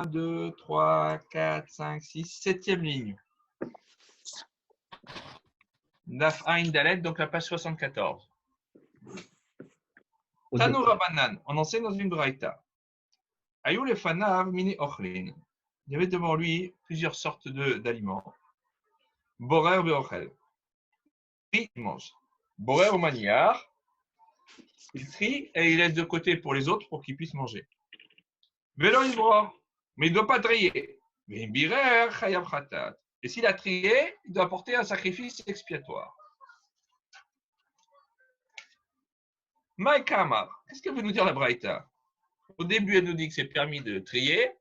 2, 3, 4, 5, 6, 7e ligne. Daf Ain Dalet, donc la page 74. Tanu Rabanan, on enseigne dans une braïta. Ayou le fanav mini ochlin. Il y avait devant lui plusieurs sortes d'aliments. Borer beochel. Il mange. Borer au maniar. Il trie et il laisse de côté pour les autres pour qu'ils puissent manger. Vélo ivro, mais il ne doit pas trier. Et s'il a trié, il doit apporter un sacrifice expiatoire. Maïkamar, qu'est-ce que veut nous dire la braïta? Au début, elle nous dit que c'est permis de trier,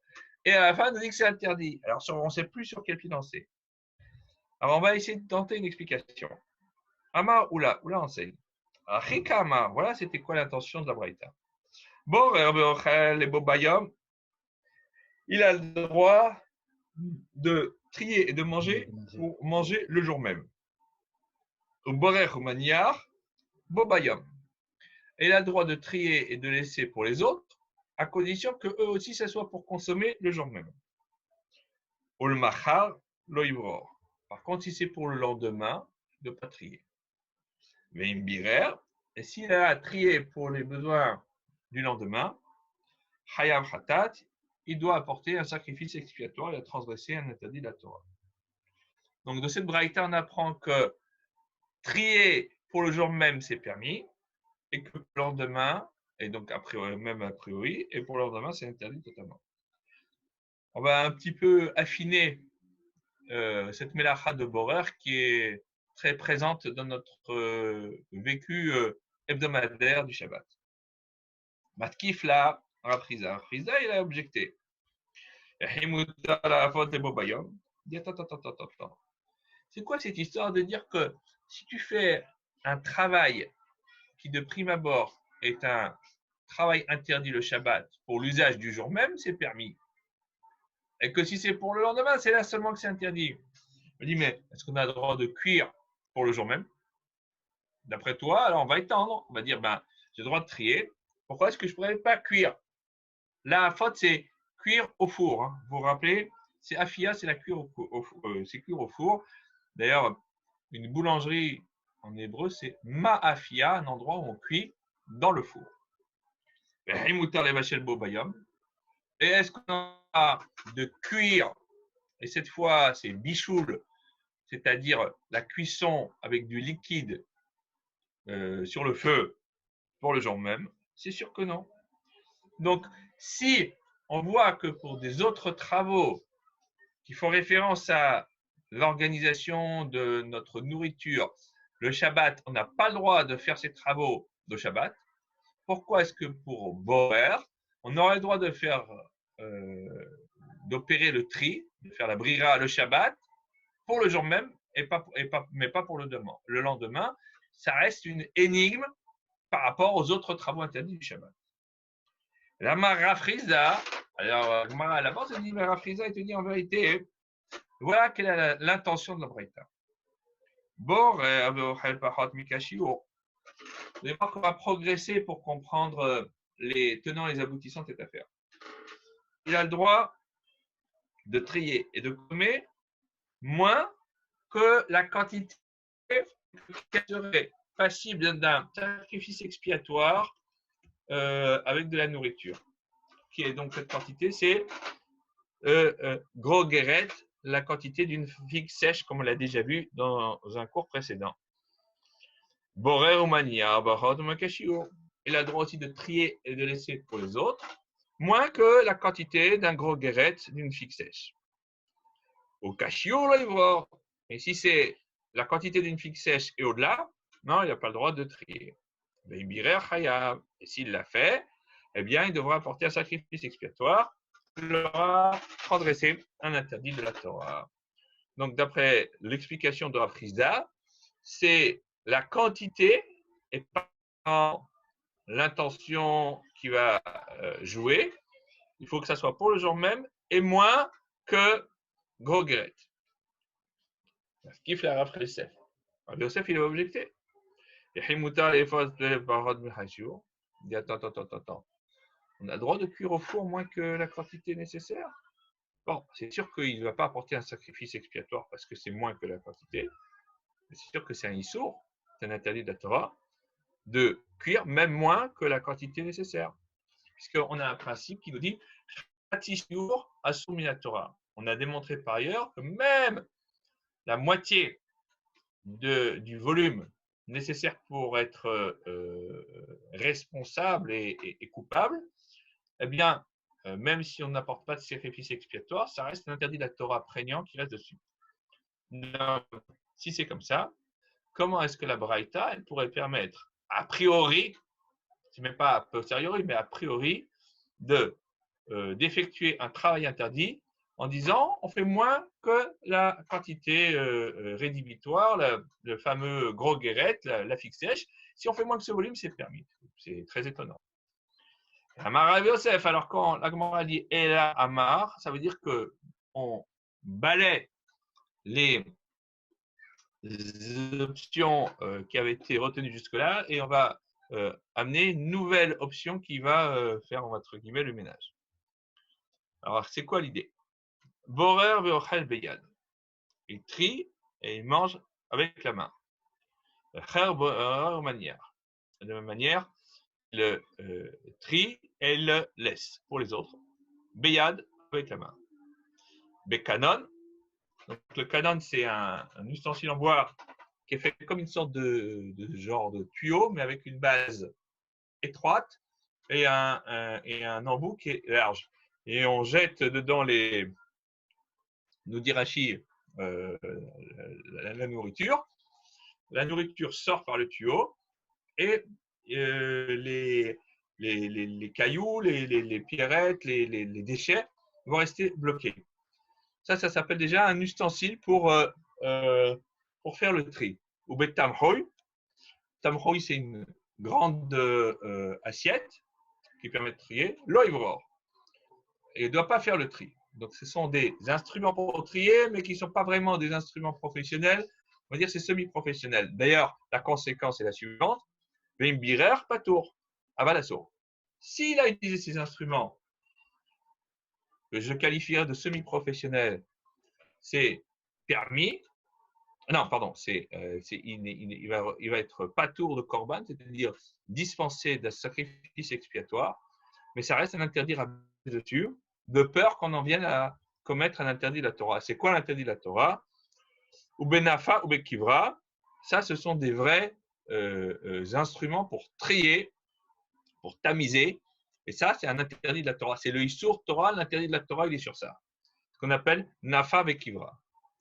et à la fin, elle nous dit que c'est interdit. Alors, on ne sait plus sur quel pied danser. Alors, on va essayer de tenter une explication. Amar, oula enseigne. Achikama, voilà, c'était quoi l'intention de la braïta? Borer beochel et bobayom, il a le droit de trier et de manger pour manger le jour même. Borer ou maniar, bobayom. Il a le droit de trier et de laisser pour les autres, à condition que eux aussi, ça soit pour consommer le jour même. Ol machar lo ivror. Par contre, si c'est pour le lendemain, il ne doit pas trier. Mais une birer, et s'il a trié pour les besoins du lendemain, hayav hatat, il doit apporter un sacrifice expiatoire et a transgressé un interdit de la Torah. Donc, de cette braïta, on apprend que trier pour le jour même, c'est permis, et que le lendemain, et donc a priori, et pour le lendemain, c'est interdit totalement. On va un petit peu affiner cette mélacha de Borer qui est très présente dans notre vécu hebdomadaire du Shabbat. Matkif là, Raphriza, il a objecté. Dit, attends. C'est quoi cette histoire de dire que si tu fais un travail qui de prime abord est un travail interdit le Shabbat pour l'usage du jour même, c'est permis. Et que si c'est pour le lendemain, c'est là seulement que c'est interdit. Je me dis, mais est-ce qu'on a le droit de cuire pour le jour même? D'après toi, alors on va étendre. On va dire, j'ai le droit de trier. Pourquoi est-ce que je ne pourrais pas cuire? La faute, c'est cuire au four. Hein. Vous vous rappelez, c'est afia, c'est la cuire c'est cuire au four. D'ailleurs, une boulangerie en hébreu, c'est ma'afia, un endroit où on cuit dans le four. Et est-ce qu'on a de cuire? Et cette fois, c'est bichoul, c'est-à-dire la cuisson avec du liquide sur le feu pour le jour même. C'est sûr que non. Donc, si on voit que pour des autres travaux qui font référence à l'organisation de notre nourriture, le Shabbat, on n'a pas le droit de faire ces travaux de Shabbat. Pourquoi est-ce que pour Borer, on aurait le droit de faire, d'opérer le tri, de faire la brira le Shabbat pour le jour même, mais pas pour le lendemain? Ça reste une énigme par rapport aux autres travaux interdits du Shabbat. La Marafriza, alors à la base, elle dit Marafriza, elle te dit en vérité, voilà quelle est l'intention de la Braïta. Bor, vous allez voir qu'on va progresser pour comprendre les tenants et les aboutissants de cette affaire. Il a le droit de trier et de commer moins que la quantité qui serait passible d'un sacrifice expiatoire avec de la nourriture. Qui est donc cette quantité? C'est gros guérette, la quantité d'une figue sèche, comme on l'a déjà vu dans un cours précédent. Borer ou mania, il a le droit aussi de trier et de laisser pour les autres, moins que la quantité d'un gros guérette d'une figue sèche. Au cachio, là, et si c'est la quantité d'une figue sèche et au-delà, non, il n'a pas le droit de trier. Et s'il l'a fait, eh bien, il devra apporter un sacrifice expiatoire, il aura transgressé un interdit de la Torah. Donc, d'après l'explication de Raphriza, c'est la quantité et pas l'intention qui va jouer. Il faut que ça soit pour le jour même et moins que gros guérette. Ce qui fait Rav Yosef. Rav Yosef, il va objecter. Il dit attends. On a le droit de cuire au four moins que la quantité nécessaire? Bon, c'est sûr qu'il ne va pas apporter un sacrifice expiatoire parce que c'est moins que la quantité. C'est sûr que c'est un issour, c'est un interdit de la Torah, de cuire même moins que la quantité nécessaire. Puisqu'on a un principe qui nous dit la Torah. On a démontré par ailleurs que même la moitié du volume nécessaire pour être responsable et coupable, eh bien, même si on n'apporte pas de sacrifice expiatoire, ça reste un interdit de la Torah prégnant qui reste dessus. Donc, si c'est comme ça, comment est-ce que la Braïta, elle pourrait permettre, a priori, c'est même pas a posteriori, mais a priori, d'effectuer un travail interdit en disant on fait moins que la quantité rédhibitoire, le fameux gros guérette, la fixe sèche. Si on fait moins que ce volume, c'est permis. C'est très étonnant. Amar Rav Yosef, alors quand la Gemara dit Ela Amar, ça veut dire que on balaie les options qui avaient été retenues jusque-là et on va amener une nouvelle option qui va faire, entre guillemets, le ménage. Alors, c'est quoi l'idée? Borer ve'ochel beyad. Il trie et il mange avec la main. Cher borer manière. De la même manière, il trie et il le laisse pour les autres. Beyad avec la main. Bekanon. Donc, le canon, c'est un ustensile en bois qui est fait comme une sorte de genre de tuyau, mais avec une base étroite et un embout qui est large. Et on jette dedans nous dit Rachi, la nourriture. La nourriture sort par le tuyau et les cailloux, les pierrettes, les déchets vont rester bloqués. Ça s'appelle déjà un ustensile pour faire le tri. Ou betamhoy. Tamhoy, c'est une grande assiette qui permet de trier. L'oivror. Et il ne doit pas faire le tri. Donc, ce sont des instruments pour trier, mais qui ne sont pas vraiment des instruments professionnels. On va dire c'est semi-professionnel. D'ailleurs, la conséquence est la suivante. Birer, patour, avalasso. S'il a utilisé ces instruments que je qualifierais de semi-professionnels, c'est permis. Non, pardon, il va être patour de korban, c'est-à-dire dispensé d'un sacrifice expiatoire, mais ça reste un interdit dessus, de peur qu'on en vienne à commettre un interdit de la Torah. C'est quoi l'interdit de la Torah? Ou benafa ou bekivra, ça, ce sont des vrais instruments pour trier, pour tamiser, et ça, c'est un interdit de la Torah. C'est le Issour Torah, l'interdit de la Torah, il est sur ça. Ce qu'on appelle nafa bekivra.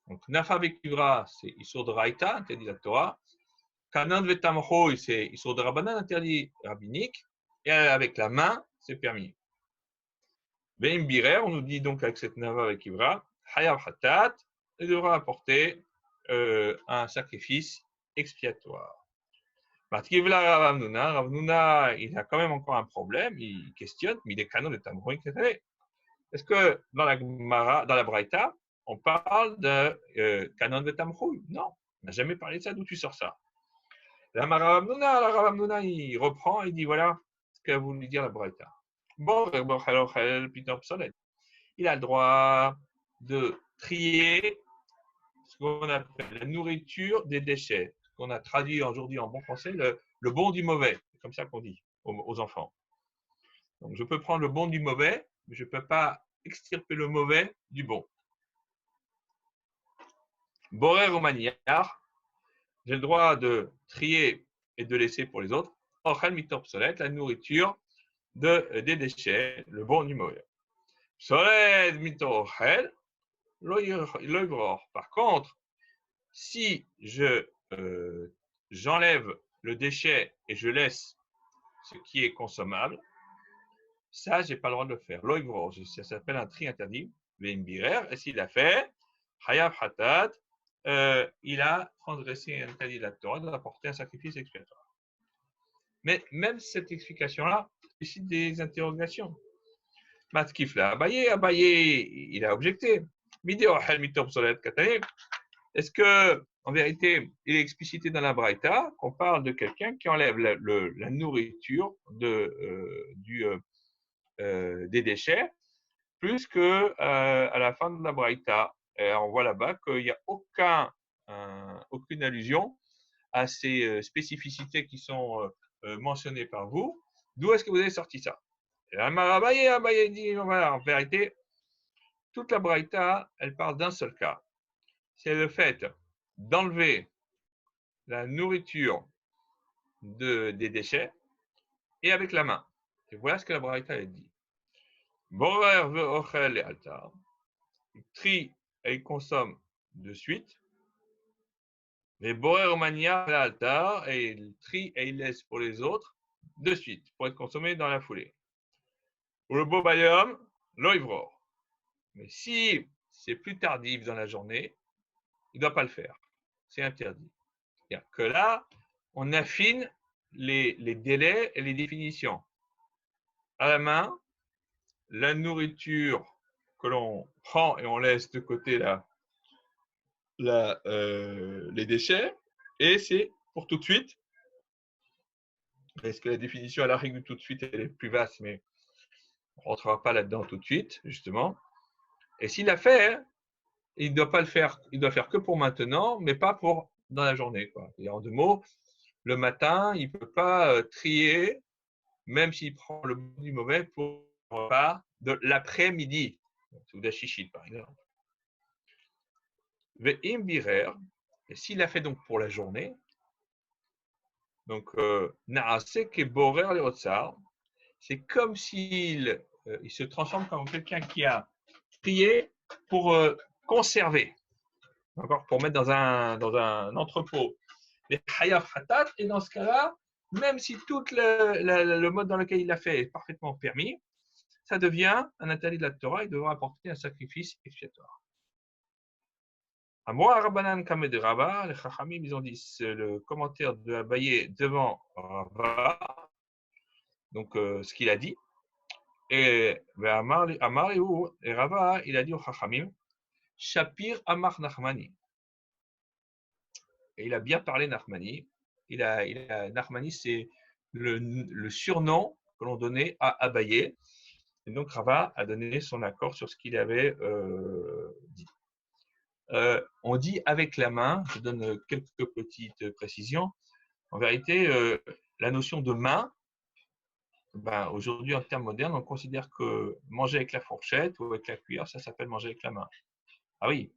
Donc, nafa bekivra, c'est Issour de Raïta, interdit de la Torah. Kanan vetamchoy, c'est Issour de Rabbanan, interdit rabbinique. Et avec la main, c'est permis. Veim birer, on nous dit donc avec cette nafa bekivra, hayav hatat, il devra apporter un sacrifice expiatoire. Rav Nouna, il a quand même encore un problème, il questionne, mais il est canon de Tamroï. Est-ce que dans la Braïta, on parle de canon de Tamroï? Non, on n'a jamais parlé de ça, d'où tu sors ça? Rav Nouna, il reprend, il dit voilà ce qu'a voulu dire la Braïta. Bon, il a le droit de trier ce qu'on appelle la nourriture des déchets, ce qu'on a traduit aujourd'hui en bon français, le bon du mauvais, c'est comme ça qu'on dit aux enfants. Donc je peux prendre le bon du mauvais, mais je ne peux pas extirper le mauvais du bon. Borer au maniard, j'ai le droit de trier et de laisser pour les autres. Ochel mitor obsolète, la nourriture des déchets, le bon du mauvais. Soled mitor ochel, l'oivror. Par contre, si j'enlève le déchet et je laisse ce qui est consommable, ça, je n'ai pas le droit de le faire. L'oivro, ça s'appelle un tri interdit. Veimbirer, et s'il a fait, Hayav Hatat, il a transgressé un interdit de la Torah d'apporter un sacrifice expiatoire. Mais même cette explication-là suscite des interrogations. Matkifla, Abaye, il a objecté. Est-ce que, en vérité, il est explicité dans la Braïta qu'on parle de quelqu'un qui enlève la nourriture des déchets plus que à la fin de la Braïta. Et on voit là-bas qu'il n'y a aucune allusion à ces spécificités qui sont mentionnées par vous. D'où est-ce que vous avez sorti ça? Et Abaye dit, voilà, en vérité, toute la Braïta, elle parle d'un seul cas. C'est le fait d'enlever la nourriture des déchets et avec la main. Et voilà ce que la Braïta dit. Borer ve'ochel et altar. Il trie et il consomme de suite. Mais borer mania l'altar et il trie et il laisse pour les autres de suite pour être consommé dans la foulée. Pour le beau bayom, l'oivror. Mais si c'est plus tardif dans la journée, il ne doit pas le faire. C'est interdit. C'est-à-dire que là, on affine les délais et les définitions. À la main, la nourriture que l'on prend et on laisse de côté les déchets, et c'est pour tout de suite, parce que la définition à la règle tout de suite elle est plus vaste, mais on ne rentrera pas là-dedans tout de suite, justement. Et s'il l'a fait, il ne doit pas le faire, il doit faire que pour maintenant, mais pas pour dans la journée, quoi. Et en deux mots, le matin, il ne peut pas trier, même s'il prend le bon du mauvais pour le repas de l'après-midi, ou d'achichit par exemple. Et s'il l'a fait donc pour la journée, donc c'est comme s'il il se transforme comme quelqu'un qui a trié pour conserver, encore pour mettre dans un entrepôt les hayaf hatat, et dans ce cas-là, même si tout le mode dans lequel il l'a fait est parfaitement permis, ça devient un interdit de la Torah, il devra apporter un sacrifice expiatoire. À moi, Rabbanan Kamed de Rabba, les Chachamim, ils ont dit, c'est le commentaire de Abaye devant Rabba, donc ce qu'il a dit. Et Amar et Rabba, il a dit au Chachamim, Shapir Amar Nachmani. Et il a bien parlé Nachmani. Nachmani, c'est le surnom que l'on donnait à Abaye. Et donc Rabba a donné son accord sur ce qu'il avait dit. On dit avec la main, je donne quelques petites précisions. En vérité, la notion de main, ben, aujourd'hui en termes modernes, on considère que manger avec la fourchette ou avec la cuillère, ça s'appelle manger avec la main. Ah oui,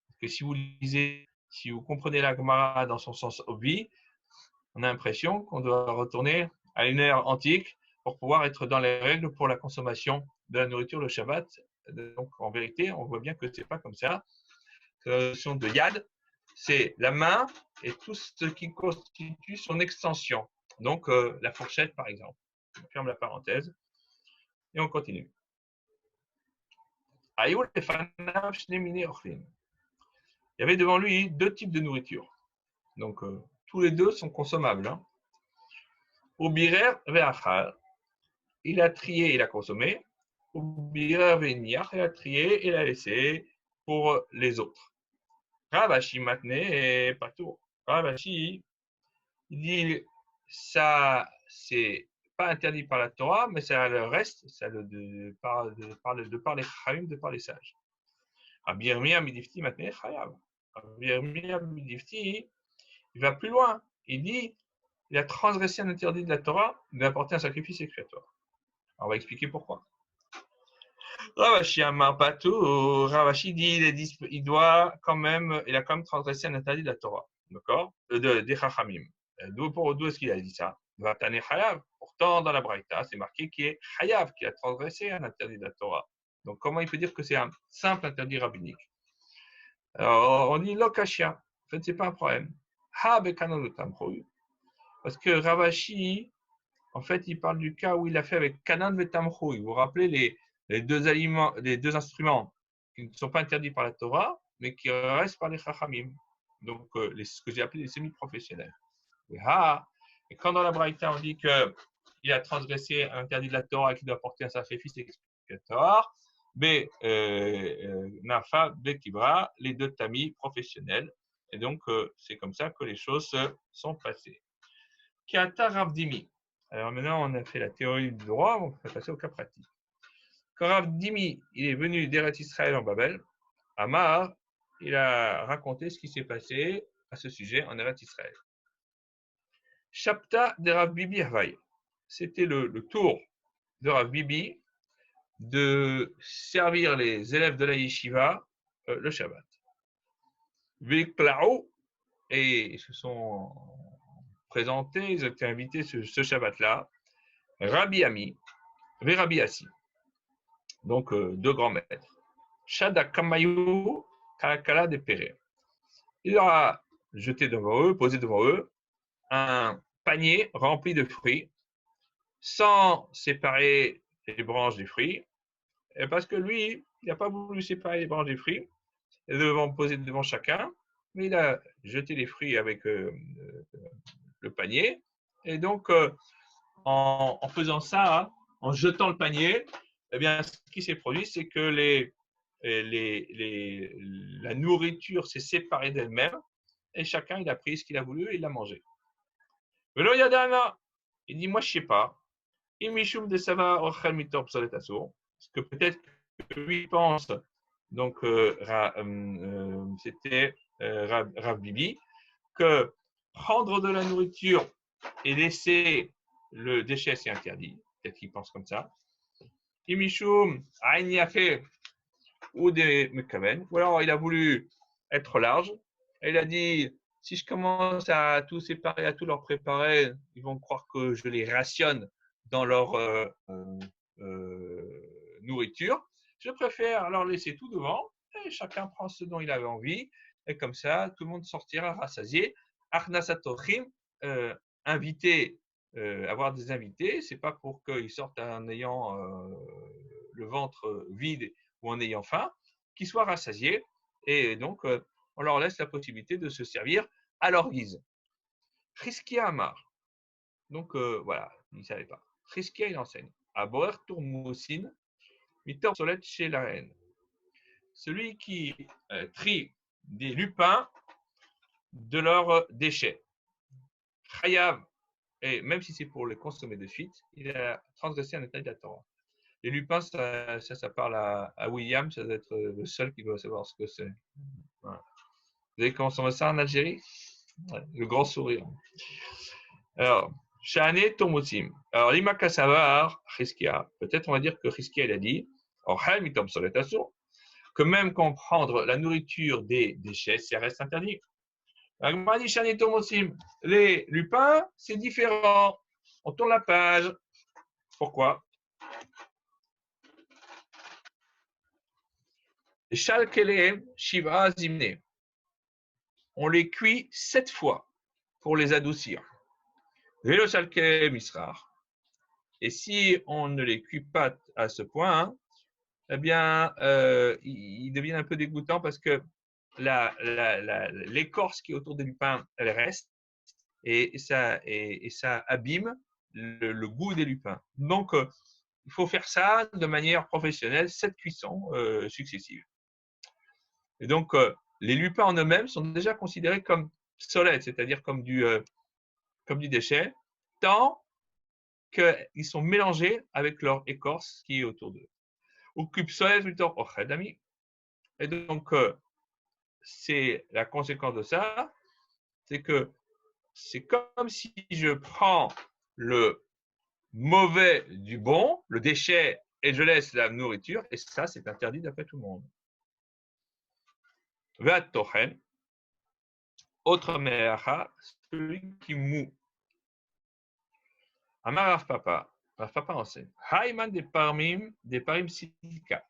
parce que si vous lisez, si vous comprenez la Gemara dans son sens obvi, on a l'impression qu'on doit retourner à une ère antique pour pouvoir être dans les règles pour la consommation de la nourriture le Shabbat. Donc en vérité, on voit bien que c'est pas comme ça. La notion de yad, c'est la main et tout ce qui constitue son extension. Donc la fourchette par exemple. On ferme la parenthèse et on continue. Il y avait devant lui deux types de nourriture. Donc tous les deux sont consommables. Hein. Au birer ve'achal, il a trié, il a consommé. Au birer ve'niach, il a trié, il a laissé pour les autres. Ravashi matné et pato. Ravashi, il dit ça, c'est pas interdit par la Torah, mais ça le reste, ça de par les chayim, de par les sages. Rabbi Yirmiyah midifti matné chayav. Rabbi Yirmiyah midifti, il va plus loin. Il dit, il a transgressé un interdit de la Torah d'apporter un sacrifice expiatoire. Alors, on va expliquer pourquoi. Ravashi Amar Patou, Ravashi dit il doit quand même, il a quand même transgressé un interdit de la Torah, d'accord, des Chachamim. D'où est-ce qu'il a dit ça? Vatane Chayav. Pourtant, dans la Braïta, c'est marqué qu'il est Chayav, qui a transgressé un interdit de la Torah. Donc, comment il peut dire que c'est un simple interdit rabbinique? Alors, on dit Lokashia. En fait, c'est pas un problème. Ha Bekano le Tamchoui. Parce que Ravashi, en fait, il parle du cas où il a fait avec Kanan et Tamchoui. Vous vous rappelez les deux instruments qui ne sont pas interdits par la Torah, mais qui restent par les Chachamim. Donc, ce que j'ai appelé les semi-professionnels. Et quand dans la Braïta, on dit qu'il a transgressé un interdit de la Torah et qu'il doit porter un sacrifice expiatoire, Nafa, Bekibra, les deux tamis professionnels. Et donc, c'est comme ça que les choses sont passées. Kiata Ravdimi. Alors maintenant, on a fait la théorie du droit, on va passer au cas pratique. Quand Rav Dimi il est venu d'Eretz Israël en Babel, Amar, il a raconté ce qui s'est passé à ce sujet en Eretz Israël. Shabta de Rav Bibi Havaï. C'était le tour de Rav Bibi de servir les élèves de la yeshiva le Shabbat. Viklao, et ils se sont présentés, ils ont été invités ce Shabbat-là, Rabbi Ami, Rabbi Assi, donc deux grands maîtres. Shada Kamayu Kalakala de Péré. Il leur a jeté devant eux, posé devant eux, un panier rempli de fruits, sans séparer les branches des fruits, parce que lui, il n'a pas voulu séparer les branches des fruits, devant poser devant chacun, mais il a jeté les fruits avec le panier, et donc en faisant ça, en jetant le panier, eh bien, ce qui s'est produit, c'est que la nourriture s'est séparée d'elle-même, et chacun il a pris ce qu'il a voulu et il l'a mangé. Velo Yadana, il dit, moi je ne sais pas. Imishum de Sava Ochel Mitor Psoletasso, parce que peut-être que lui pense, donc c'était Rav Bibi, que prendre de la nourriture et laisser le déchet, c'est interdit. Peut-être qu'il pense comme ça. Imishum Aïniafe ou des Mekaven, ou alors il a voulu être large, et il a dit, si je commence à tout séparer, à tout leur préparer, ils vont croire que je les rationne dans leur nourriture. Je préfère leur laisser tout devant et chacun prend ce dont il avait envie. Et comme ça, tout le monde sortira rassasié. Arnasatochim, inviter, avoir des invités, c'est pas pour qu'ils sortent en ayant le ventre vide ou en ayant faim, qu'ils soient rassasiés. Et donc, on leur laisse la possibilité de se servir à leur guise. Chizkia Amar. Donc, voilà, il ne savait pas. Chizkia, il enseigne. Aboer Tourmoussine, Mitor Solet chez la reine. Celui qui trie des lupins de leurs déchets. Chayav, et même si c'est pour les consommer de suite, il a transgressé un état de la Torah. Les lupins, ça parle à William, ça doit être le seul qui doit savoir ce que c'est. Voilà. Vous savez comment on voit ça en Algérie? Ouais, le grand sourire. Alors, Shane Tomotim. Alors, l'Imaka Savar, Chizkia, peut-être on va dire que Chizkia, il a dit, que même comprendre la nourriture des déchets, ça reste interdit. Les lupins, c'est différent. On tourne la page. Pourquoi? On les cuit 7 fois pour les adoucir. Et si on ne les cuit pas à ce point, eh bien, ils deviennent un peu dégoûtants parce que l'écorce qui est autour des lupins, elle reste et ça abîme le goût des lupins. Donc, il faut faire ça de manière professionnelle, 7 cuissons successives. Et donc, les lupins en eux-mêmes sont déjà considérés comme solides, c'est-à-dire comme du déchet, tant qu'ils sont mélangés avec leur écorce qui est autour d'eux. Et donc, c'est la conséquence de ça, c'est que c'est comme si je prends le mauvais du bon, le déchet, et je laisse la nourriture, et ça, c'est interdit d'après tout le monde. Ve'at-tochen, autre me'acha, celui qui moue. Amar Rav Papa enseigne. Haïman des parim silika.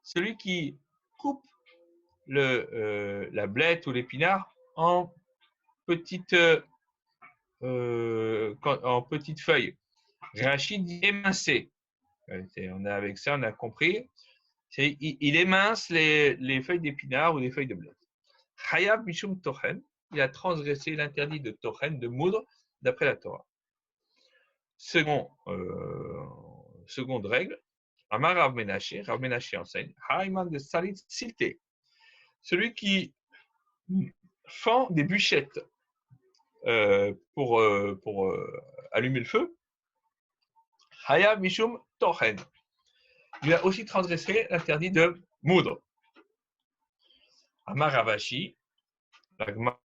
Celui qui coupe la blette ou l'épinard en petites feuilles. Rachid émincé. On a avec ça, on a compris. Il émince les feuilles d'épinard ou les feuilles de blé. Chayav mishum tochen, il a transgressé l'interdit de tochen, de moudre, d'après la Torah. Seconde règle, Amar Rav Menashe enseigne, Haïman de salit silté, celui qui fend des bûchettes pour allumer le feu. Chayav mishum tochen. il a aussi transgressé l'interdit de moudre. Amar Ravashi, la Gemara,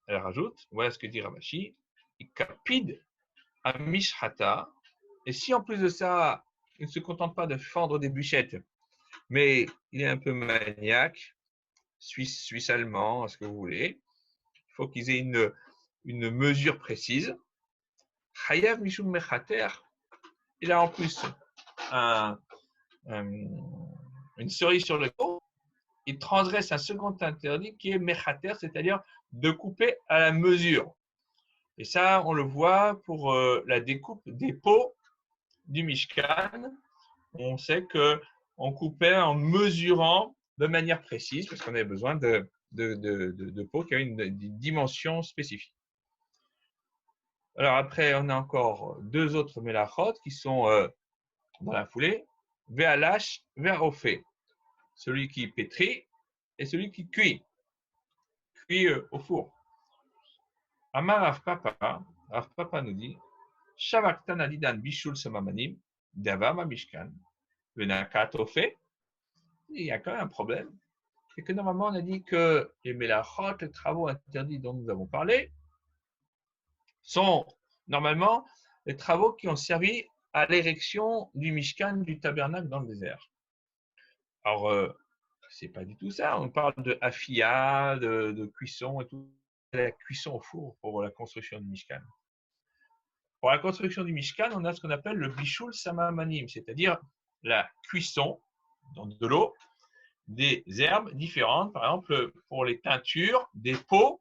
elle rajoute, voilà ce que dit Ravashi, Kapid Amishhata, et si en plus de ça, il ne se contente pas de fendre des bûchettes, mais il est un peu maniaque, suisse-allemand, ce que vous voulez, il faut qu'ils aient une mesure précise. Chayav Mishum Mechater, il a en plus une cerise sur le dos, il transgresse un second interdit qui est Mechater, c'est-à-dire de couper à la mesure. Et ça, on le voit pour la découpe des pots du Mishkan. On sait qu'on coupait en mesurant de manière précise, parce qu'on avait besoin de pots qui avaient une dimension spécifique. Alors après, on a encore deux autres mélachot qui sont dans la foulée, Ve'alash, Ve'ofé, celui qui pétrit et celui qui cuit au four. Amar Rav Papa nous dit, Shavaktan adidan bishul samamanim, davama mishkan, venakat ofé. Il y a quand même un problème, c'est que normalement on a dit que les mélachot, les travaux interdits dont nous avons parlé, sont normalement les travaux qui ont servi à l'érection du Mishkan, du tabernacle dans le désert. Alors, c'est pas du tout ça. On parle de afia, de cuisson et tout. La cuisson au four pour la construction du Mishkan. Pour la construction du Mishkan, on a ce qu'on appelle le bishul samamanim, c'est-à-dire la cuisson dans de l'eau des herbes différentes, par exemple pour les teintures des pots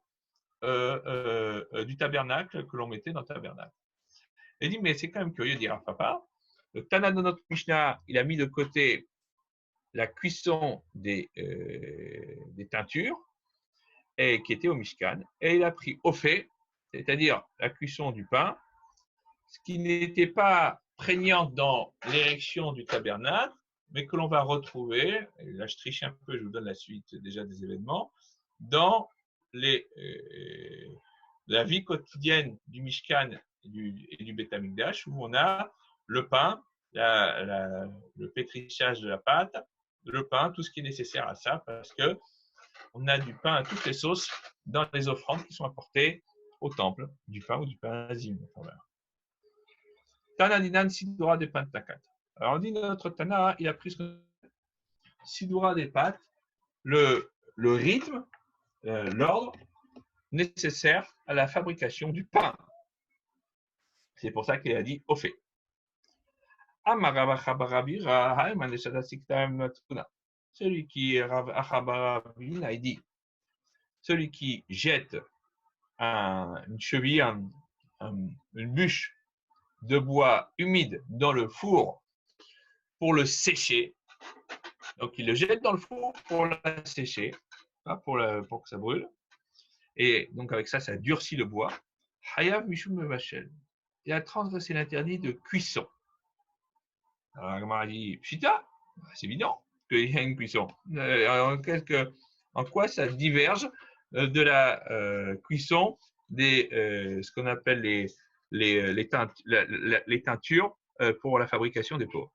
du tabernacle que l'on mettait dans le tabernacle. Il dit, mais c'est quand même curieux, dit Rav Papa. Le Tana de notre Mishnah, il a mis de côté la cuisson des teintures et qui était au Mishkan, et il a pris au fait, c'est-à-dire la cuisson du pain, ce qui n'était pas prégnant dans l'érection du tabernacle, mais que l'on va retrouver, et là je triche un peu, je vous donne la suite déjà des événements, dans la vie quotidienne du Mishkan et du Beth Amikdash, où on a le pain, le pétrissage de la pâte, le pain, tout ce qui est nécessaire à ça, parce que on a du pain à toutes les sauces dans les offrandes qui sont apportées au temple, du pain ou du pain azim. Tana dinan sidura des pains de takat. Alors on dit notre Tana, il a pris ce que sidura des pâtes, le rythme, l'ordre nécessaire à la fabrication du pain. C'est pour ça qu'il a dit au fait. Celui qui a dit, celui qui jette une cheville, une bûche de bois humide dans le four pour le sécher, donc il le jette dans le four pour la sécher, pour que ça brûle, et donc avec ça, ça durcit le bois. Hayav mishum mevachel, il a transgressé l'interdit de cuisson. Alors la Gemara dit, Pshita, c'est évident qu'il y a une cuisson. En quoi ça diverge de la cuisson des ce qu'on appelle les teintures pour la fabrication des pots.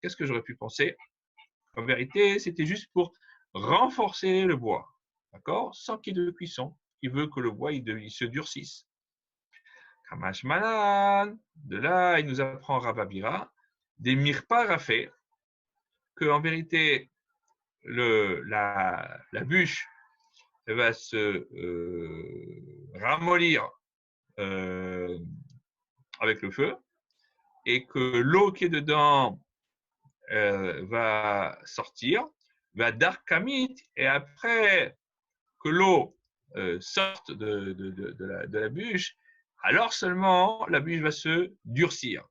Qu'est-ce que j'aurais pu penser? En vérité, c'était juste pour renforcer le bois, d'accord, sans qu'il y ait de cuisson, qui veut que le bois il se durcisse. Kamashmanan, de là, il nous apprend Ravabira, des mirpa rafé, que en vérité, la bûche elle va se ramollir avec le feu, et que l'eau qui est dedans va sortir, va darkamit, et après que l'eau sorte de la bûche, alors seulement la bûche va se durcir.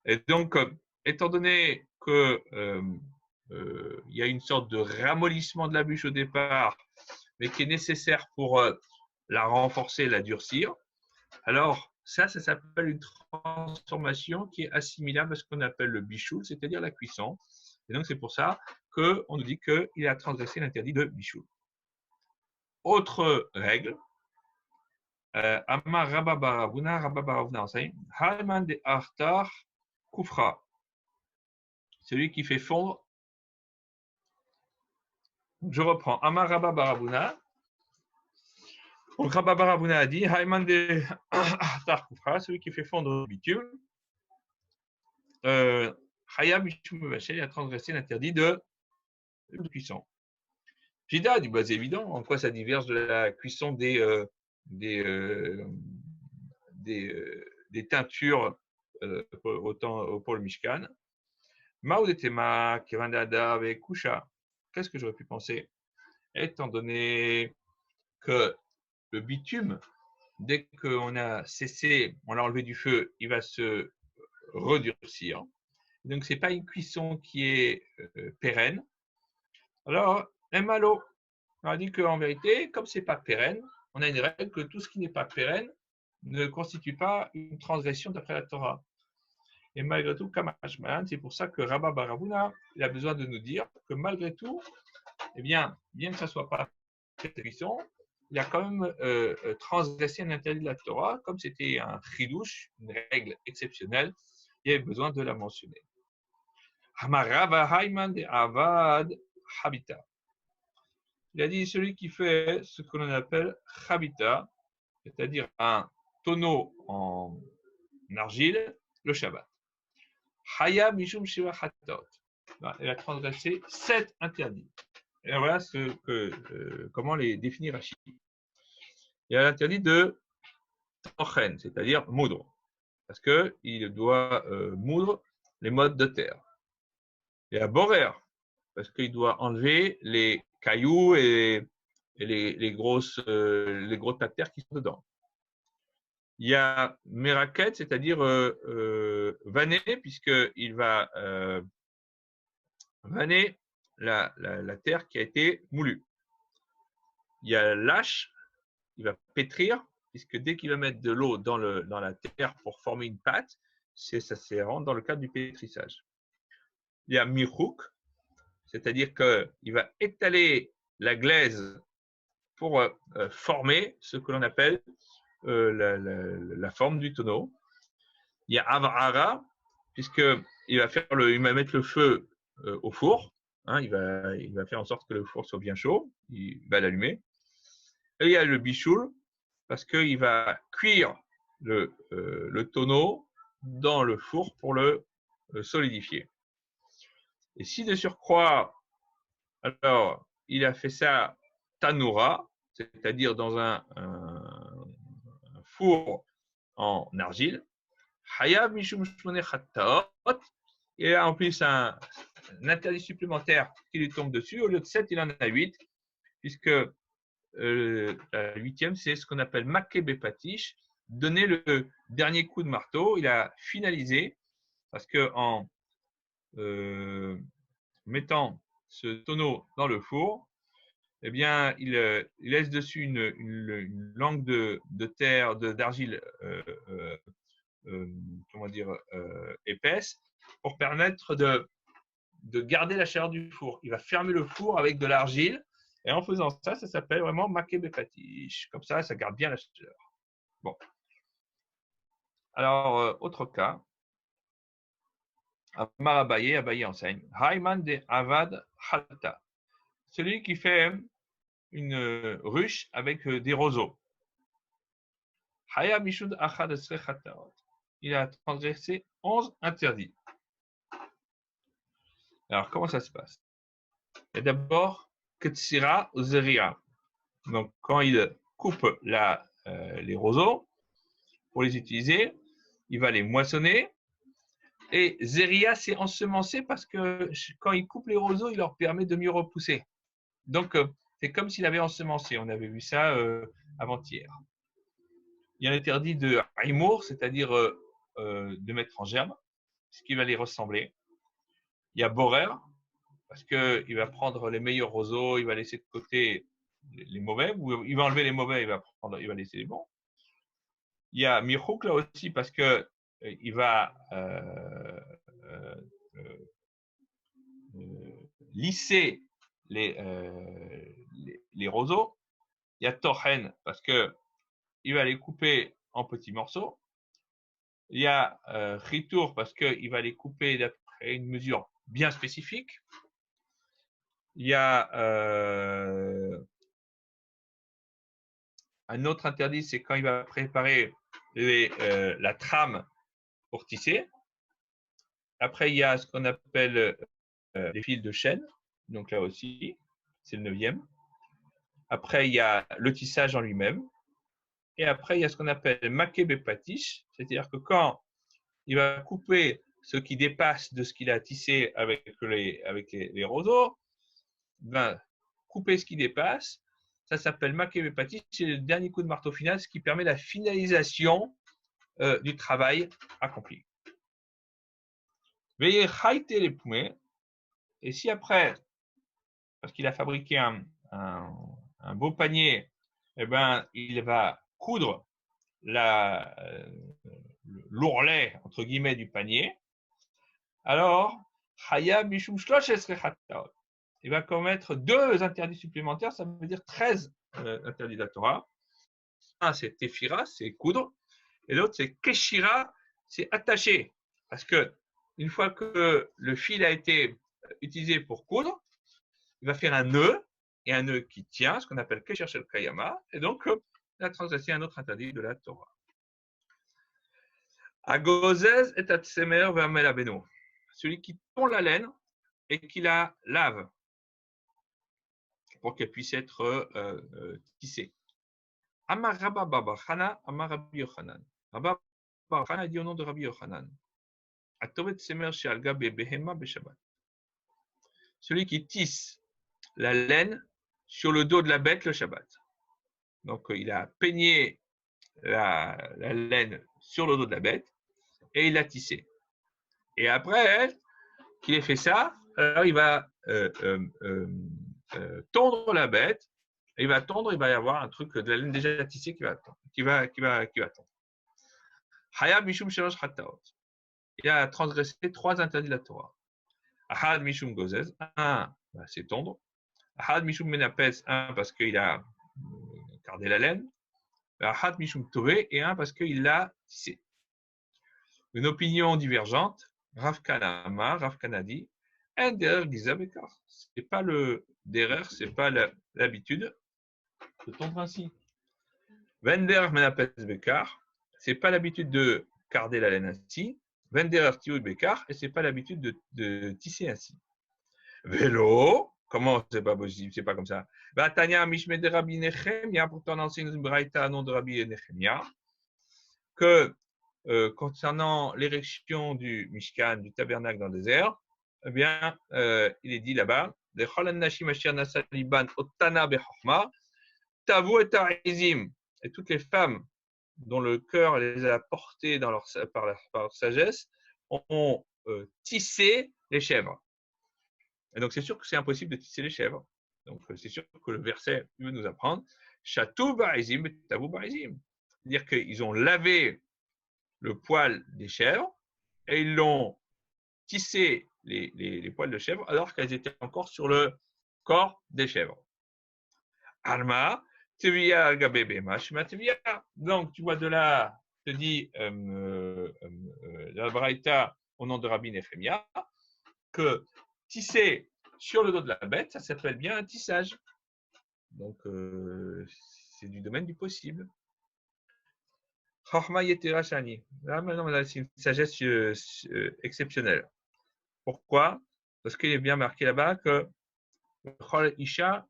Et donc, étant donné que il y a une sorte de ramollissement de la bûche au départ, mais qui est nécessaire pour la renforcer, la durcir, alors ça s'appelle une transformation qui est assimilable à ce qu'on appelle le bichoul, c'est-à-dire la cuisson. Et donc, c'est pour ça qu'on nous dit qu'il a transgressé l'interdit de bichoul. Autre règle, Amar Rabba Baravuna enseigne, Halman de Artar Kufra, celui qui fait fondre. Je reprends. Amar Rabba Baravuna. Donc Rabba Baravuna a dit, Halman de Artar Kufra, celui qui fait fondre le bitume. Hayab Mishum Bachel a transgressé l'interdit de cuisson. Jida dit, bah, c'est évident, en quoi ça diverge de la cuisson des teintures pour le Mishkan. Maoudetema, Kevandada avec Kusha. Qu'est-ce que j'aurais pu penser? Étant donné que le bitume, dès qu'on a cessé, on l'a enlevé du feu, il va se redurcir. Donc, ce n'est pas une cuisson qui est pérenne. Alors, Malo, on a dit qu'en vérité, comme ce n'est pas pérenne, on a une règle que tout ce qui n'est pas pérenne ne constitue pas une transgression d'après la Torah. Et malgré tout, Kamashman, c'est pour ça que Rabba Baravuna, il a besoin de nous dire que malgré tout, eh bien que ça ne soit pas cuisson, il a quand même transgressé un interdit de la Torah, comme c'était un chidouche, une règle exceptionnelle, il y avait besoin de la mentionner. Hamarava Hayman de Avad Habita. Il a dit celui qui fait ce que l'on appelle Habita, c'est-à-dire un tonneau en argile, le Shabbat. Hayab Mishum Shiva Hatot. Elle a transgressé 7 interdits. Et voilà comment les définir Rashi. Il y a l'interdit de tochen, c'est-à-dire moudre, parce qu'il doit moudre les modes de terre. Il y a borer, parce qu'il doit enlever les cailloux et les gros tas de terre qui sont dedans. Il y a meraket, c'est-à-dire vanner, puisqu'il va vanner la terre qui a été moulue. Il y a lâche, il va pétrir, puisque dès qu'il va mettre de l'eau dans la terre pour former une pâte, ça rentre dans le cadre du pétrissage. Il y a mirouk, c'est-à-dire qu'il va étaler la glaise pour former ce que l'on appelle la forme du tonneau. Il y a avara, puisqu'il va mettre le feu au four. Hein, il va faire en sorte que le four soit bien chaud. Il va l'allumer. Et il y a le bichoul, parce qu'il va cuire le tonneau dans le four pour le solidifier. Et si de surcroît, alors, il a fait ça tanoura, c'est-à-dire dans un four en argile, hayab mishum shmone chattaot, il a en plus un interdit supplémentaire qui lui tombe dessus. Au lieu de 7, il en a 8, puisque la 8e, c'est ce qu'on appelle maké bepatish, donner le dernier coup de marteau. Il a finalisé, parce qu'en mettant ce tonneau dans le four, eh bien, il laisse dessus une langue de terre, d'argile, épaisse, pour permettre de garder la chaleur du four. Il va fermer le four avec de l'argile, et en faisant ça, ça s'appelle vraiment maké bepatish. Comme ça garde bien la chaleur. Bon. Alors, autre cas. Amar Abaye enseigne. Hayman de Avad Halta. Celui qui fait une ruche avec des roseaux. Haya Mishud Achad Esrechatarot. Il a transgressé 11 interdits. Alors, comment ça se passe? Il y a d'abord Ketsira Zeria. Donc, quand il coupe les roseaux pour les utiliser, il va les moissonner. Et Zeria, c'est ensemencer parce que quand il coupe les roseaux, il leur permet de mieux repousser. Donc, c'est comme s'il avait ensemencé. On avait vu ça avant-hier. Il y a l'interdit de Haïmour, c'est-à-dire de mettre en germe, ce qui va les ressembler. Il y a Borer, parce qu'il va prendre les meilleurs roseaux, il va laisser de côté les mauvais, ou il va enlever les mauvais, il va laisser les bons. Il y a Mirouk là aussi, parce qu'il va lisser les roseaux. Il y a Tochen, parce qu'il il va les couper en petits morceaux. Il y a Ritour parce qu'il va les couper d'après une mesure bien spécifique. Il y a un autre interdit, c'est quand il va préparer la trame pour tisser. Après, il y a ce qu'on appelle les fils de chaîne. Donc là aussi, c'est le 9e. Après, il y a le tissage en lui-même. Et après, il y a ce qu'on appelle maquet bepatiche, c'est-à-dire que quand il va couper ce qui dépasse de ce qu'il a tissé avec les roseaux, ben, couper ce qui dépasse, ça s'appelle maquet bepatiche, c'est le dernier coup de marteau final, ce qui permet la finalisation du travail accompli. Veuillez haïter les poumets, et si après, parce qu'il a fabriqué un beau panier, eh ben, il va coudre l'ourlet, entre guillemets, du panier, alors, il va commettre 2 interdits supplémentaires, ça veut dire 13 interdits de la Torah. Un, c'est tefira, c'est coudre, et l'autre, c'est keshira, c'est attacher. Parce que une fois que le fil a été utilisé pour coudre, il va faire un nœud, et un nœud qui tient, ce qu'on appelle kesher shel kayama, et donc il a transgressé un autre interdit de la Torah. Agozez et atsemer vermel abeno. Celui qui tond la laine et qui la lave pour qu'elle puisse être tissée. Amar Rabba Bar Chana, Amar Rabbi Yochanan. Rabba Bar Chana dit au nom de Rabbi Yochanan. Atovet semer she'alga behema beshabbat. Celui qui tisse la laine sur le dos de la bête le Shabbat. Donc il a peigné la laine sur le dos de la bête et il l'a tissée. Et après qu'il ait fait ça, alors il va tondre la bête. Et il va tondre, il va y avoir un truc de la laine déjà tissée qui va tondre. Hayab Mishum Shalosh Hattaot. Il a transgressé 3 interdits de la Torah. Ahad Mishum Gozez, 1, c'est tondre. Ahad Mishum Menapes, 1, parce qu'il a gardé la laine. Ahad Mishum Tové, et 1, parce qu'il l'a tissé. Une opinion divergente. Rav Kana Amar, Rav Kana dit, un derer giza bekar. C'est pas le derer, c'est pas l'habitude de tondre ainsi. Vender menapes bekar, c'est pas l'habitude de garder la laine ainsi. Vender tiou bekar, et c'est pas l'habitude de tisser ainsi. Vélo, comment c'est pas possible, c'est pas comme ça. Batania mishme de Rabbi Nechemia, pourtant on enseigne une braïta nom de Rabbi Nechemia, que concernant l'érection du Mishkan, du tabernacle dans le désert, eh bien, il est dit là-bas, et toutes les femmes dont le cœur les a portées par leur sagesse ont tissé les chèvres. Et donc, c'est sûr que c'est impossible de tisser les chèvres. Donc, c'est sûr que le verset veut nous apprendre Chatou barizim, tavu barizim. C'est-à-dire qu'ils ont lavé le poil des chèvres et ils l'ont tissé les poils de chèvre alors qu'elles étaient encore sur le corps des chèvres. Alma, Tevia Gabebe, Mashma Tevia. Donc, tu vois de là, te dit la Braïta au nom de Rabbi Nechemia, que tisser sur le dos de la bête, ça s'appelle bien un tissage. Donc, c'est du domaine du possible. Chachma Yetera Shani. Là, maintenant, c'est une sagesse exceptionnelle. Pourquoi? Parce qu'il est bien marqué là-bas que Chol Isha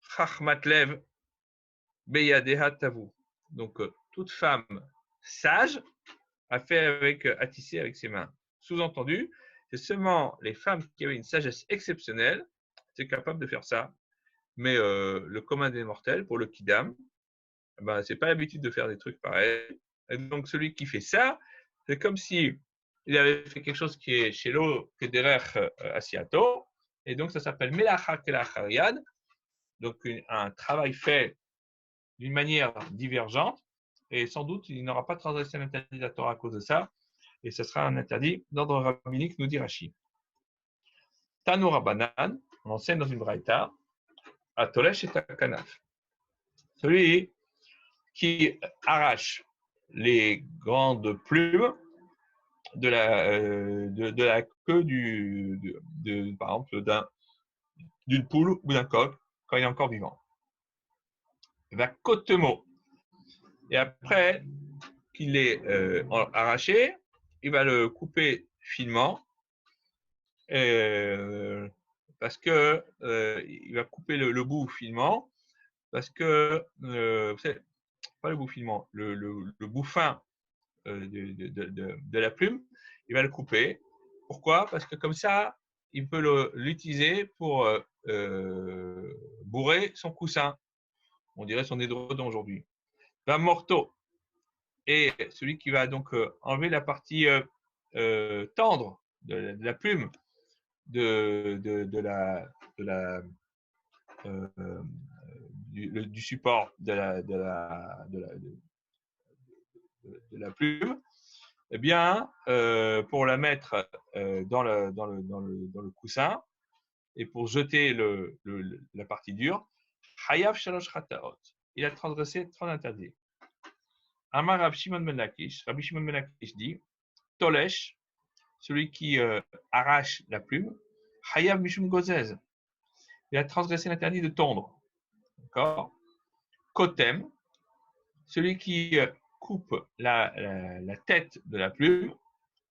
Chachmatlev Beyadeha Tavu. Donc, toute femme sage a tissé avec ses mains. Sous-entendu, c'est seulement les femmes qui avaient une sagesse exceptionnelle qui étaient capables de faire ça. Mais le commun des mortels, pour le Kidam, ben, c'est pas l'habitude de faire des trucs pareils. Et donc, celui qui fait ça, c'est comme si il avait fait quelque chose qui est chez l'eau que derech asiato. Et donc, ça s'appelle melacha kelachariad. Donc, un travail fait d'une manière divergente. Et sans doute, il n'aura pas transgressé l'interdit de la Torah à cause de ça. Et ce sera un interdit d'ordre rabbinique, nous dit Rashi. Tanu Rabbanan, on enseigne dans une braïta, à Tolesh et Takanaf. Celui qui arrache les grandes plumes de la queue par exemple, d'une poule ou d'un coq quand il est encore vivant. Il va Kotemo. Et après qu'il est arraché, il va le couper finement parce que il va couper le bout finement parce que pas le bout filement, le bout fin de la plume, il va le couper. Pourquoi? Parce que comme ça, il peut l'utiliser pour bourrer son coussin. On dirait son édredon aujourd'hui. Un morteau est celui qui va donc enlever la partie tendre de la plume du support de la plume, eh bien, pour la mettre dans le coussin et pour jeter la partie dure, Hayav Shalosh Chataot. Il a transgressé 30 interdits. Amar Rabbi Shimon ben Lakish dit Tolesh, celui qui arrache la plume, Hayav Mishum Gozez. Il a transgressé l'interdit de tondre. D'accord? Kotem, celui qui coupe la tête de la plume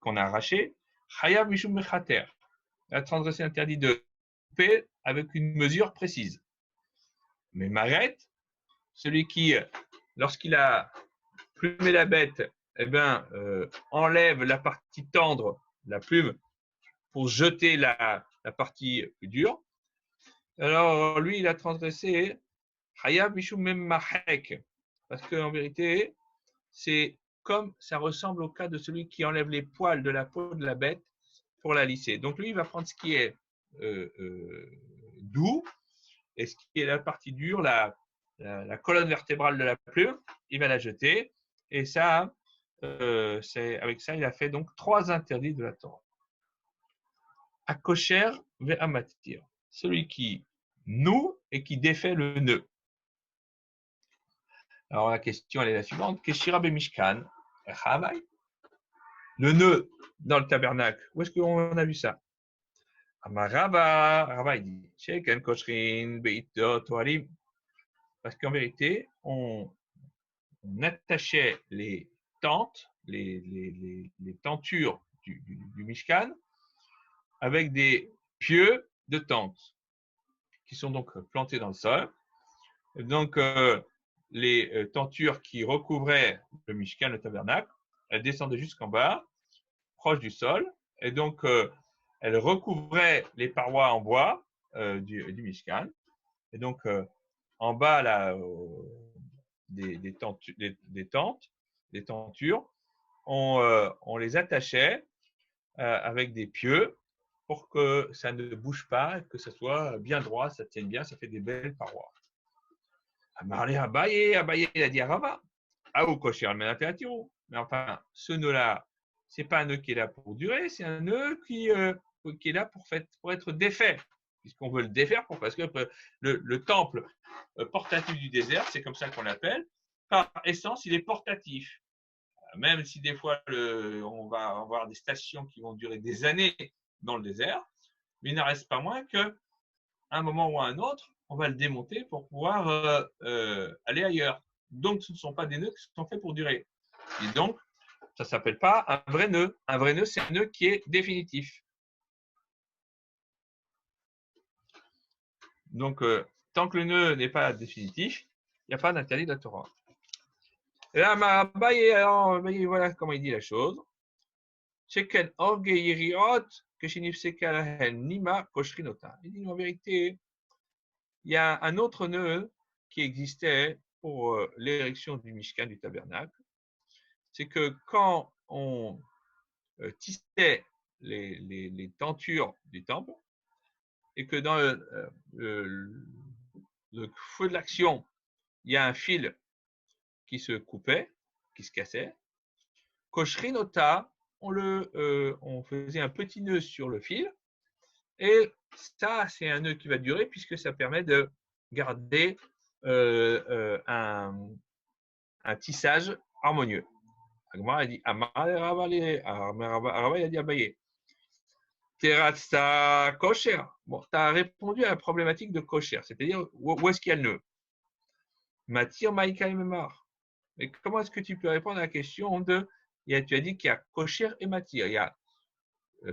qu'on a arrachée, Hayav Mishum Mechater. Il a transgressé l'interdit de couper avec une mesure précise. Mais Maret, celui qui, lorsqu'il a plumé la bête, eh ben, enlève la partie tendre, la plume, pour jeter la partie plus dure. Alors, lui, il a transgressé Hayab Mishum Mem Mahek. Parce qu'en vérité, c'est comme ça ressemble au cas de celui qui enlève les poils de la peau de la bête pour la lisser. Donc, lui, il va prendre ce qui est doux et ce qui est la partie dure, la colonne vertébrale de la plume, il va la jeter. Et ça, avec ça, il a fait donc 3 interdits de la Torah. Akosher ve'amatir, celui qui noue et qui défait le nœud. Alors la question elle est la suivante. Keshira bemishkan, le nœud dans le tabernacle. Où est-ce qu'on a vu ça? Amaraba, il dit Sheken koshrin beitot toalim. Parce qu'en vérité, on attachait les tentes, les tentures du Mishkan avec des pieux de tente qui sont donc plantés dans le sol. Donc, les tentures qui recouvraient le Mishkan, le tabernacle, elles descendaient jusqu'en bas, proche du sol, et donc elles recouvraient les parois en bois du Mishkan. Et donc, en bas là, des tentures, on les attachait avec des pieux pour que ça ne bouge pas, que ça soit bien droit, ça tienne bien, ça fait des belles parois. Amarlé Abaye, il a dit à Rava, ou Kosher Almenatero. Mais enfin, ce nœud-là, ce n'est pas un nœud qui est là pour durer, c'est un nœud qui est là pour être défait. Puisqu'on veut le défaire, parce que le temple portatif du désert, c'est comme ça qu'on l'appelle, par essence, il est portatif. Même si des fois, on va avoir des stations qui vont durer des années dans le désert, mais il n'en reste pas moins qu'à un moment ou à un autre, on va le démonter pour pouvoir aller ailleurs. Donc, ce ne sont pas des nœuds qui sont faits pour durer. Et donc, ça ne s'appelle pas un vrai nœud. Un vrai nœud, c'est un nœud qui est définitif. Donc, tant que le nœud n'est pas définitif, il n'y a pas d'interdit de la Torah. Et là, alors, voilà comment il dit la chose. Il dit en vérité, il y a un autre nœud qui existait pour l'érection du Mishkan, du tabernacle. C'est que quand on tissait les tentures du temple et que dans le feu de l'action, il y a un fil qui se coupait, qui se cassait, Koshrinota, on faisait un petit nœud sur le fil et ça, c'est un nœud qui va durer puisque ça permet de garder un un tissage harmonieux. Agmara a dit Amar Rava il a dit Abaye. Teratsa kosher. Bon, tu as répondu à la problématique de kosher, c'est-à-dire où est-ce qu'il y a le nœud. Matir Maïka et Memar. Mais comment est-ce que tu peux répondre à la question de. Tu as dit qu'il y a kosher et matir. Il y a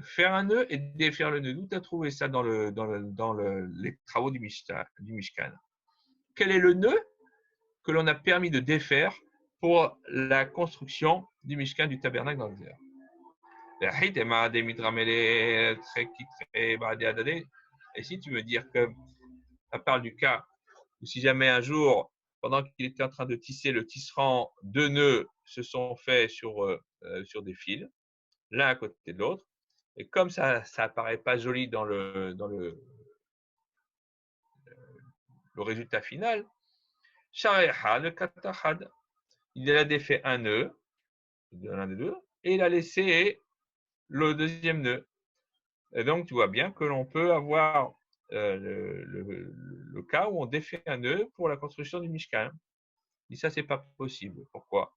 faire un nœud et défaire le nœud. D'où tu as trouvé ça dans les travaux du Mishkan? Quel est le nœud que l'on a permis de défaire pour la construction du Mishkan, du tabernacle dans le désert? Et si tu veux dire que ça parle du cas où si jamais un jour, pendant qu'il était en train de tisser le tisserand, deux nœuds se sont faits sur des fils, l'un à côté de l'autre, et comme ça apparaît pas joli dans le résultat final, il a défait un nœud de l'un des deux et il a laissé le deuxième nœud. Et donc, tu vois bien que l'on peut avoir le cas où on défait un nœud pour la construction du Mishkan. Et ça, c'est pas possible. Pourquoi?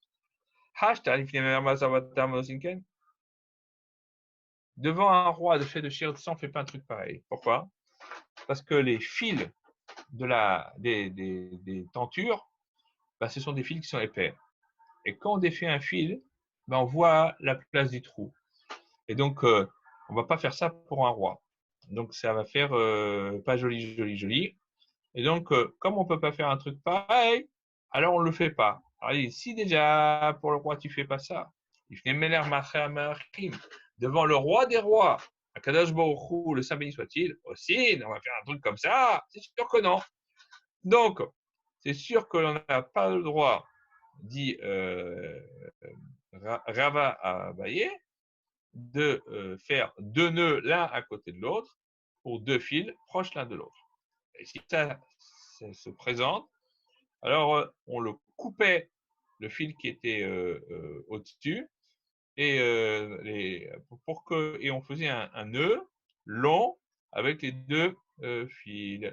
Devant un roi de fait de Shir, on ne fait pas un truc pareil. Pourquoi? Parce que les fils des tentures, bah, ce sont des fils qui sont épais. Et quand on défait un fil, bah, on voit la place du trou. Et donc, on ne va pas faire ça pour un roi. Donc, ça va faire pas joli, joli, joli. Et donc, comme on ne peut pas faire un truc pareil, alors on ne le fait pas. Alors, si déjà, pour le roi, tu ne fais pas ça, devant le roi des rois, Akadosh Baruch Hu, le Saint béni soit-il, aussi, on va faire un truc comme ça, c'est sûr que non. Donc, c'est sûr que l'on n'a pas le droit, dit Rava Abaye, de faire deux nœuds l'un à côté de l'autre pour deux fils proches l'un de l'autre. Et si ça se présente, alors on le coupait, le fil qui était au-dessus, et on faisait un nœud long avec les deux fils,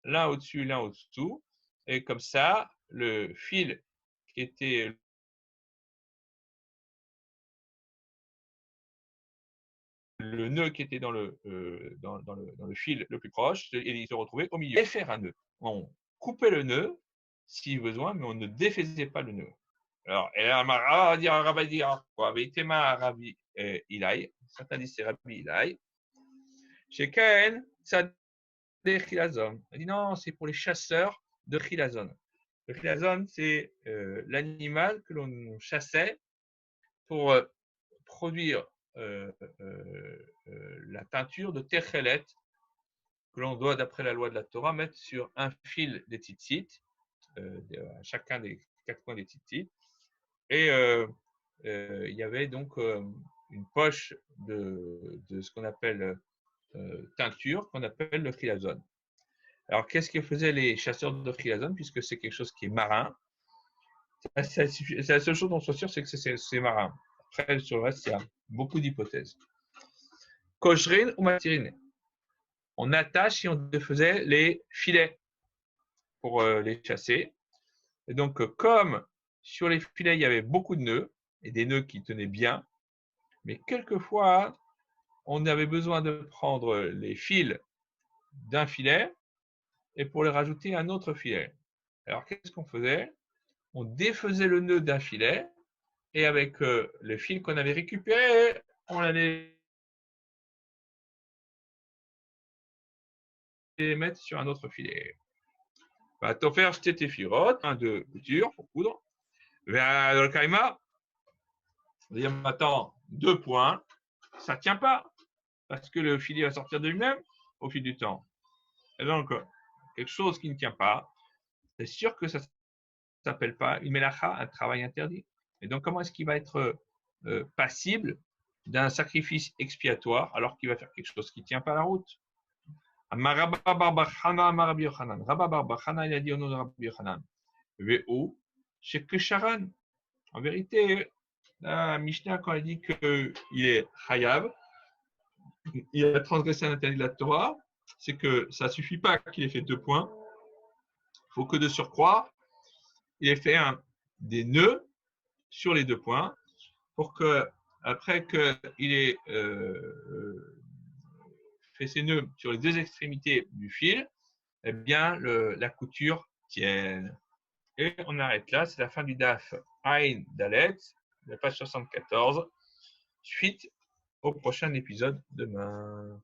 l'un au-dessus, l'un au-dessous, et comme ça, le fil qui était le nœud qui était dans le fil le plus proche, et il se retrouvait au milieu. Et faire un nœud. On coupait le nœud, si besoin, mais on ne défaisait pas le nœud. Alors, Rabbi dit quoi? Rabbi Ilaï, certains disent c'est Rabbi Ilaï. Chez Kaen, ça des chilazon. Il dit non, c'est pour les chasseurs de chilazon. Le chilazon, c'est l'animal que l'on chassait pour produire la teinture de Techelet, que l'on doit, d'après la loi de la Torah, mettre sur un fil des tzitzit, chacun des quatre coins des tzitzit. Et il y avait donc une poche de ce qu'on appelle teinture, qu'on appelle le chilazon. Alors, qu'est-ce que faisaient les chasseurs de chilazon, puisque c'est quelque chose qui est marin? C'est la seule chose dont on soit sûr, c'est que c'est marin. Après, sur le reste, il y a beaucoup d'hypothèses. Koshrin ou matirine. On attache et on faisait les filets pour les chasser. Et donc, comme sur les filets, il y avait beaucoup de nœuds, et des nœuds qui tenaient bien, mais quelquefois, on avait besoin de prendre les fils d'un filet et pour les rajouter à un autre filet. Alors, qu'est-ce qu'on faisait? On défaisait le nœud d'un filet et avec le fil qu'on avait récupéré, on allait les mettre sur un autre filet. Va t'en faire jeter tes firottes, un de couture pour coudre. Vers le kaima, dire attends, 2 points, ça ne tient pas parce que le filet va sortir de lui-même au fil du temps. Et donc, quelque chose qui ne tient pas, c'est sûr que ça ne s'appelle pas une melacha, un travail interdit. Et donc, comment est-ce qu'il va être passible d'un sacrifice expiatoire alors qu'il va faire quelque chose qui ne tient pas la route? Rabba bar Bachana, il a dit au nom de Rabbi Yochanan, Ve'u, chez Kesharan. En vérité, la Mishnah, quand elle dit qu'il est Hayav, il a transgressé un interdit de la Torah, c'est que ça ne suffit pas qu'il ait fait 2 points. Il faut que de surcroît, il ait fait un des nœuds sur les 2 points pour que, après qu'il ait fait ses nœuds sur les 2 extrémités du fil, eh bien, la couture tienne. Et on arrête là, c'est la fin du DAF Ain Dalet, la page 74. Suite au prochain épisode demain.